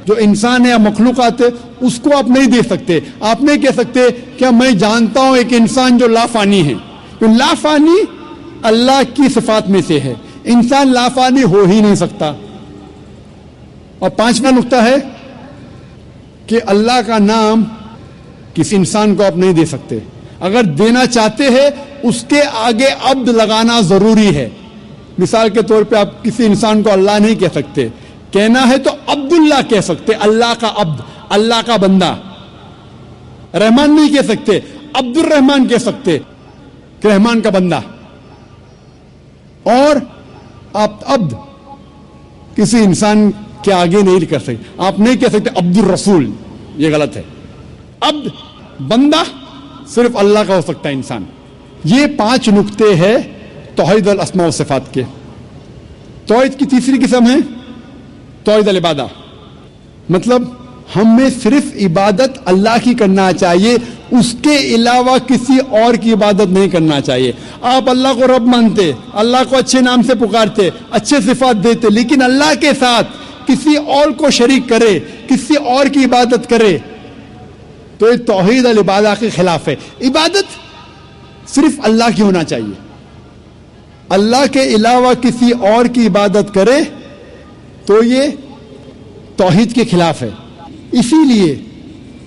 جو انسان ہے یا مخلوقات ہے, اس کو آپ نہیں دیکھ سکتے. آپ نہیں کہہ سکتے کہ میں جانتا ہوں ایک انسان جو لافانی ہے. تو لافانی اللہ کی صفات میں سے ہے. انسان لافانی ہو ہی نہیں سکتا. اور پانچواں نقطہ ہے کہ اللہ کا نام کسی انسان کو آپ نہیں دے سکتے. اگر دینا چاہتے ہیں اس کے آگے عبد لگانا ضروری ہے. مثال کے طور پہ آپ کسی انسان کو اللہ نہیں کہہ سکتے. کہنا ہے تو عبداللہ کہہ سکتے, اللہ کا عبد, اللہ کا بندہ. رحمان نہیں کہہ سکتے, عبد الرحمان کہہ سکتے, رحمان کا بندہ. اور آپ عبد کسی انسان کے آگے نہیں کر سکتے. آپ نہیں کہہ سکتے عبد الرسول, یہ غلط ہے. عبد بندہ صرف اللہ کا ہو سکتا ہے, انسان. یہ 5 نقطے ہیں توحید الاسماء والصفات کے. توحید کی تیسری قسم ہے توحید العبادہ, مطلب ہمیں صرف عبادت اللہ کی کرنا چاہیے, اس کے علاوہ کسی اور کی عبادت نہیں کرنا چاہیے. آپ اللہ کو رب مانتے, اللہ کو اچھے نام سے پکارتے, اچھے صفات دیتے, لیکن اللہ کے ساتھ کسی اور کو شریک کرے, کسی اور کی عبادت کرے, تو یہ توحید العبادہ کے خلاف ہے. عبادت صرف اللہ کی ہونا چاہیے. اللہ کے علاوہ کسی اور کی عبادت کرے تو یہ توحید کے خلاف ہے. اسی لیے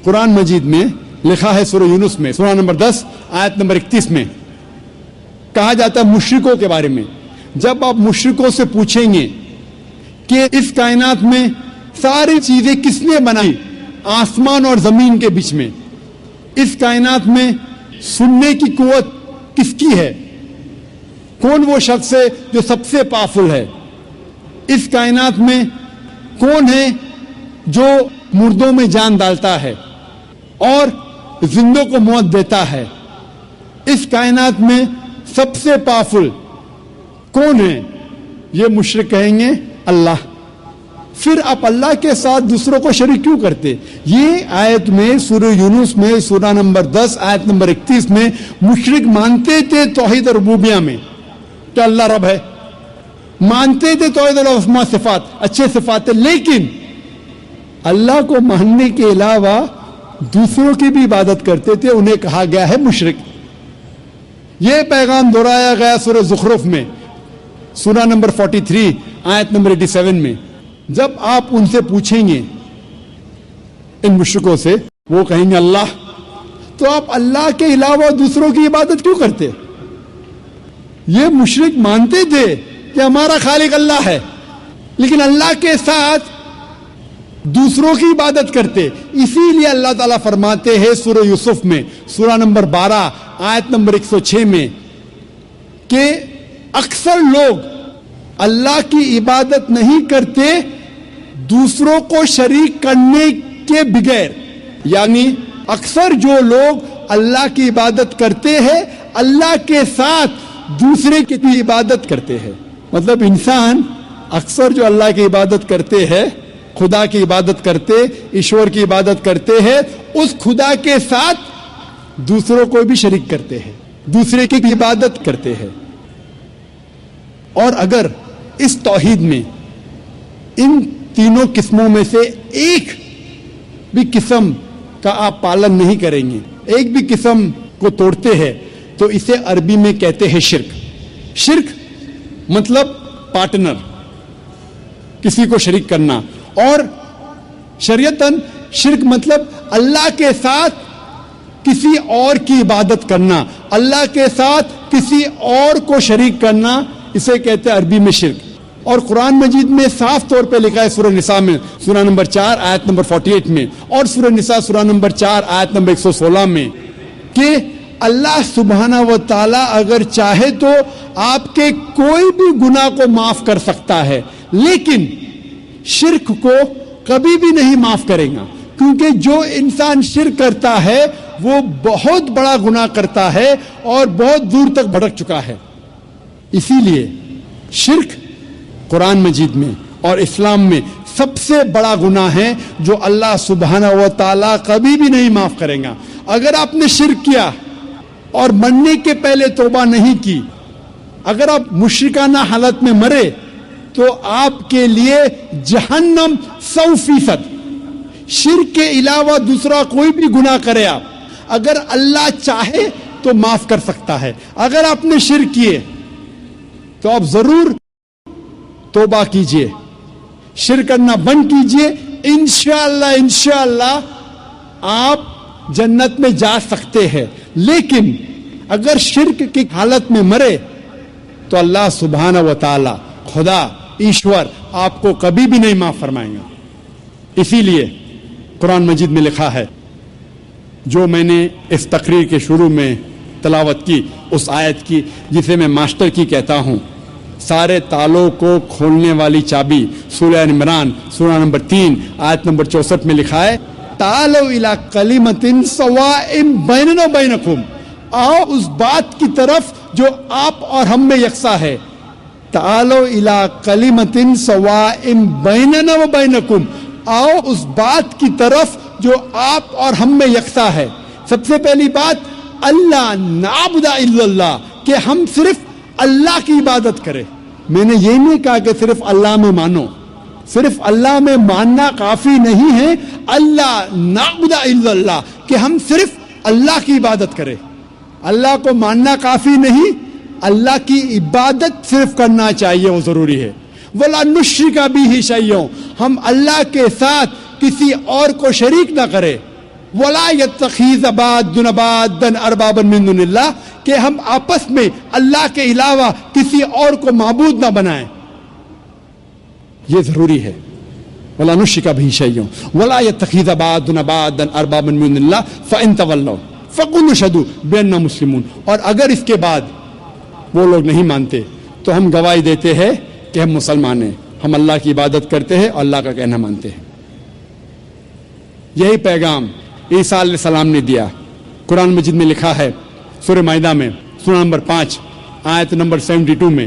قرآن مجید میں لکھا ہے سورہ یونس میں سورہ نمبر 10 آیت نمبر 31 میں کہا جاتا ہے مشرکوں کے بارے میں, جب آپ مشرکوں سے پوچھیں گے کہ اس کائنات میں ساری چیزیں کس نے بنائی, آسمان اور زمین کے بیچ میں, اس کائنات میں سننے کی قوت کس کی ہے, کون وہ شخص ہے جو سب سے پاورفل ہے, اس کائنات میں کون ہے جو مردوں میں جان ڈالتا ہے اور زندوں کو موت دیتا ہے, اس کائنات میں سب سے پاورفل کون ہے, یہ مشرک کہیں گے اللہ. پھر آپ اللہ کے ساتھ دوسروں کو شریک کیوں کرتے؟ یہ آیت میں سورہ یونس میں سورہ نمبر 10 آیت نمبر 31 میں مشرک مانتے تھے توحید ربوبیہ میں کہ اللہ رب ہے، مانتے تھے توحید الاسماء صفات، اچھے صفات، لیکن اللہ کو ماننے کے علاوہ دوسروں کی بھی عبادت کرتے تھے، انہیں کہا گیا ہے مشرک۔ یہ پیغام دہرایا گیا سورہ زخرف میں سورہ نمبر 43 آیت نمبر 87 میں۔ جب آپ ان سے پوچھیں گے ان مشرکوں سے، وہ کہیں گے اللہ، تو آپ اللہ کے علاوہ دوسروں کی عبادت کیوں کرتے؟ یہ مشرک مانتے تھے کہ ہمارا خالق اللہ ہے، لیکن اللہ کے ساتھ دوسروں کی عبادت کرتے۔ اسی لیے اللہ تعالیٰ فرماتے ہیں سورہ یوسف میں سورہ نمبر 12 آیت نمبر 106 میں کہ اکثر لوگ اللہ کی عبادت نہیں کرتے دوسروں کو شریک کرنے کے بغیر، یعنی اکثر جو لوگ اللہ کی عبادت کرتے ہیں اللہ کے ساتھ دوسرے کی بھی عبادت کرتے ہیں۔ مطلب انسان اکثر جو اللہ کی عبادت کرتے ہیں، خدا کی عبادت کرتے، ایشور کی عبادت کرتے ہیں، اس خدا کے ساتھ دوسروں کو بھی شریک کرتے ہیں، دوسرے کی عبادت کرتے ہیں۔ اور اگر اس توحید میں ان تینوں قسموں میں سے ایک بھی قسم کا آپ پالن نہیں کریں گے، ایک بھی قسم کو توڑتے ہیں، تو اسے عربی میں کہتے ہیں شرک۔ شرک مطلب پارٹنر، کسی کو شریک کرنا، اور شریعتاً شرک مطلب اللہ کے ساتھ کسی اور کی عبادت کرنا، اللہ کے ساتھ کسی اور کو شریک کرنا، اسے کہتے ہیں عربی میں شرک۔ اور قرآن مجید میں صاف طور پہ لکھا ہے سورہ نساء میں سورہ نمبر 4 آیت نمبر 48 میں، اور سورہ نساء سورہ نمبر 4 آیت نمبر 116 میں کہ اللہ سبحانہ و تعالی اگر چاہے تو آپ کے کوئی بھی گناہ کو معاف کر سکتا ہے، لیکن شرک کو کبھی بھی نہیں معاف کرے گا، کیونکہ جو انسان شرک کرتا ہے وہ بہت بڑا گناہ کرتا ہے اور بہت دور تک بھٹک چکا ہے۔ اسی لیے شرک قرآن مجید میں اور اسلام میں سب سے بڑا گناہ ہے جو اللہ سبحانہ و تعالیٰ کبھی بھی نہیں معاف کرے گا۔ اگر آپ نے شرک کیا اور مرنے کے پہلے توبہ نہیں کی، اگر آپ مشرکانہ حالت میں مرے، تو آپ کے لیے جہنم 100%۔ شرک کے علاوہ دوسرا کوئی بھی گناہ کرے آپ، اگر اللہ چاہے تو معاف کر سکتا ہے۔ اگر آپ نے شرک کیے تو آپ ضرور توبہ کیجئے، شرک کرنا بند کیجئے، انشاءاللہ آپ جنت میں جا سکتے ہیں۔ لیکن اگر شرک کی حالت میں مرے تو اللہ سبحانہ و تعالی، خدا ایشور، آپ کو کبھی بھی نہیں معاف فرمائیں گا۔ اسی لیے قرآن مجید میں لکھا ہے، جو میں نے اس تقریر کے شروع میں تلاوت کی، اس آیت کی جسے میں ماسٹر کی کہتا ہوں، سارے تالوں کو کھولنے والی چابی، سورہ عمران سورہ نمبر 3 آیت نمبر 64 میں لکھا ہے، تعالوا الی کلمۃ سواء بیننا و بینکم، آؤ اس بات کی طرف جو آپ اور ہم میں یکساں ہے۔ تعالوا الی کلمۃ سواء بیننا و بینکم، آؤ اس بات کی طرف جو آپ اور ہم میں یکساں ہے۔ سب سے پہلی بات، اللہ نعبد الا اللہ، کہ ہم صرف اللہ کی عبادت کریں۔ میں نے یہ نہیں کہا کہ صرف اللہ میں مانو، صرف اللہ میں ماننا کافی نہیں ہے، اللہ نعبد الا اللہ، کہ ہم صرف اللہ کی عبادت کریں۔ اللہ کو ماننا کافی نہیں، اللہ کی عبادت صرف کرنا چاہیے، وہ ضروری ہے۔ وَلَا نُشْرِكَ بِهِ شَيْئًا، ہم اللہ کے ساتھ کسی اور کو شریک نہ کریں۔ وَلَا يَتَّخِذَ بَعْضُنَا بَعْضًا أَرْبَابًا مِّن دُونِ اللَّهِ، کہ ہم آپس میں اللہ کے علاوہ کسی اور کو معبود نہ بنائیں، یہ ضروری ہے۔ وَلَا نُشْرِكَ بِهِ شَيْئًا وَلَا يَتَّخِذَ بَعْضُنَا بَعْضًا أَرْبَابًا مِّن دُونِ اللَّهِ فَإِن تَوَلَّوْا فَقُولُوا اشْهَدُوا بِأَنَّا مُسْلِمُونَ، اور اگر اس کے بعد وہ لوگ نہیں مانتے تو ہم گواہی دیتے ہیں کہ ہم مسلمان ہیں، ہم اللہ کی عبادت کرتے ہیں اور اللہ کا کہنا مانتے ہیں۔ یہی پیغام عیسیٰ علیہ السلام نے دیا۔ قرآن مجید میں لکھا ہے سورہ مائدہ میں سورہ نمبر 5 آیت نمبر 72 میں